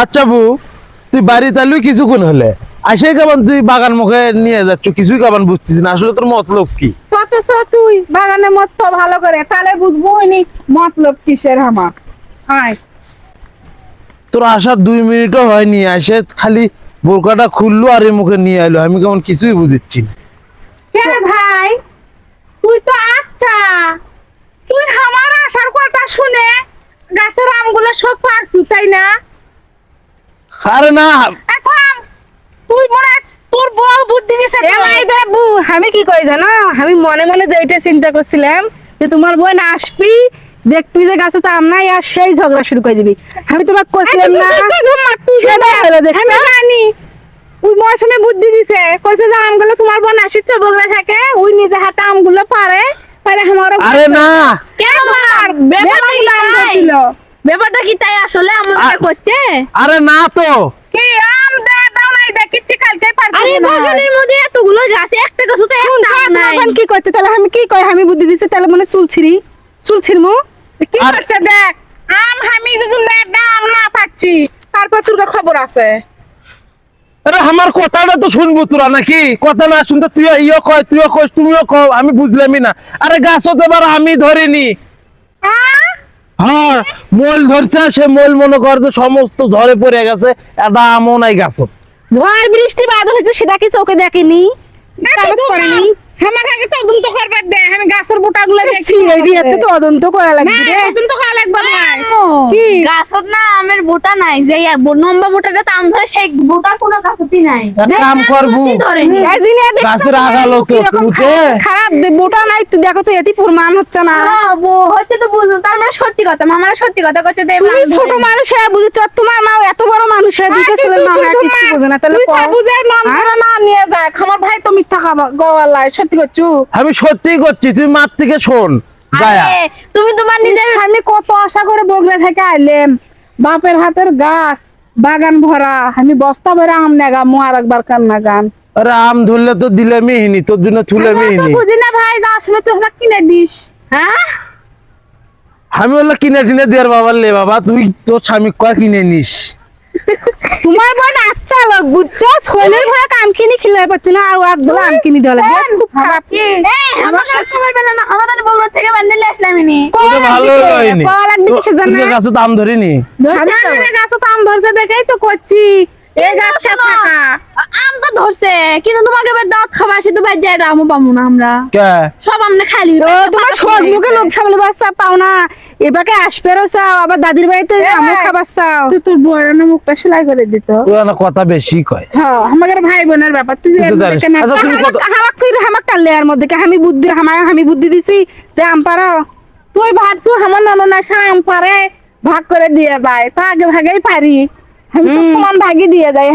আচ্ছা বু, তুই বাড়ি তালুই কিছুক্ষণ হলে আসে কেমন তুই বাগান মুখে নিয়ে যাচ্ছ, কিছুই কেমন বুঝছিস না আসলে তোর মতলব কি? তুই বাগানে মত ভালো করে তাহলে বুঝবো হয়নি মতলব কিসের আমার। আয় তোর আসার 2 মিনিটও হয়নি, আসে খালি বোরকাটা খুললো আর এই মুখে নিয়ে এলো, আমি কেমন কিছুই বুঝিচ্ছি না। কে ভাই তুই তো আচ্ছা তুই আমার আসার কথা শুনে গাছের আমগুলো সব পারছু তাই না? আরে না, এখন তুই মনে হয় তোর বউ বুদ্ধি দিছে। এলাই দেবু আমি কি কই জানো, আমি মনে মনে যেটা চিন্তা করছিলাম যে তোমার বোন আসবি দেখবি যে গাছে তো আম নাই আর সেই ঝগড়া শুরু করে দিবি। আমি তোমাকে কইছিলাম না সেটা হলো দেখছো? আমি জানি ওই মৌসুমে বুদ্ধি দিছে, কইছে যে আমগুলো তোমার বোন আসিচ্ছে বগলে থাকে, ওই নিজে হাতে আমগুলো পারে পারে আমার। আরে না, কেন ব্যাপারটা কি তাই আসলে আমাদের করছে? আরে না তো, কি আম দে দাও নাই দেখিচ্ছি কালকে পারছি। আরে বাগানের মধ্যে এতগুলো গাছ একটা গাছ তো একটা আম নাই। তোমার বোন কি করছে তাহলে? আমি কি কই আমি বুদ্ধি দিছি তাহলে মনে চুল ছিড়মু। কি করছে দেখ, আম আমি যদি দাম না পাচ্ছি তারপর তোর খবর আছে। আরে আমার কথাটা তো শুনবো তোরা নাকি? কথা না শুনতে তুই ইয়ে কয় তুইও কস তুমিও কও, আমি বুঝলামই না। আরে গাছ তো এবার আমি ধরিনি, হ্যাঁ মোল ধরছে, সে মোল মনে কর যে সমস্ত ঝরে পড়ে গেছে, এটা আমও নাই গাছ। ঝড় বৃষ্টি বাদল হয়েছে সেটা কি চোখে দেখেনি? কালো করেনি? আমাকে আগে তদন্ত করবার দে, আমি গাছের বোটাগুলো দেখছি। এই এত তদন্ত করা লাগবে রে। তদন্ত করা লাগবে না। কি গাছত না আমের বোটা নাই, যে নম্বর বোটাটা তো আম ধরে সেই বোটা কোনো গাছতেই নাই। এক কাম করবো, একদিন গাছের আগালো তো উঠে খারাপ বোটা নাই, তুই দেখো তো এটি প্রমাণ হচ্ছে না। হচ্ছে তো বুঝুন, তার মানে সত্যি কথা, মামারা সত্যি কথা করছে। তুমি ছোট মানুষ হয়ে বুঝেছ, তোমার মা এত বড় মানুষ হয়ে দুটো ছেলের মা হয়ে কিছু বোঝে না, তাহলে কও। বুঝে না নিয়ে যাক, আমার ভাই তো মিথ্যা খাবার গোয়ালায় সত্যি করছু। আমি সত্যি করছি, তুই মার থেকে শোন গায়া। তুমি তোমার নিজের আমি কত আশা করে বগলে থেকে আইলাম, বাপের হাতের গাছ বাগান ভরা, আমি বস্তা ভরা আম নেগামু আর একবার কান নাগান। আরে আম ধরলে তো দিলে মিহিনি, তোর জন্য তুলে মিহিনি। বুঝি না ভাই, আসলে তুই আমাকে কিনে দিস। হ্যাঁ আমি বললো কিনে টিনে দেয়ার বাবার লে বাবা, তুই তোর স্বামী কয় কিনে নিস। তোমার বোন আচ্ছা লোক বুঝছো, ছোলের ঘরে কাম কিনি খিলাই পাচ্ছি না আর ওয়াক বলে আম কিনি দেওয়া লাগবে। খুব খারাপ কি আমার খবর পেলে না, আমরা তাহলে বগুড়া থেকে বান্ডিলে আসলাম নি। তোর তো ভালো হয়নি, পাওয়া লাগবে কিছু জানা। তোর কাছে দাম ধরিনি। গাছে তো আম ধরছে দেখেই তো করছি। এই গাছটা থাকা আম তো ধরছে, কিন্তু তোমাকে এবার দাওয়াত খাবার আসে তো ভাই যাই আমও পাবো না আমরা। কে সব আমরা খালি তো তোমার শোক মুখে লোক সামলে বাচ্চা পাও না, এবারে আসবেরও চাও, আবার দাদির বাড়িতে আমও খাবার চাও। তুই তোর বউয়ের না মুখটা সেলাই করে দিত। তুই না কথা বেশি কয়। হ্যাঁ আমাদের ভাই বোনের ব্যাপার, তুই তুই তো জানিস। আচ্ছা তুমি কত হামাক টানলে এর মধ্যে কি আমি বুদ্ধি দিছি যে আম পারো? তুই ভাবছু আমার নননা আম পারে ভাগ করে দিয়ে যায়, তা আগে ভাগেই পারি, আমি তো সমান ভাগই দিয়ে যাই।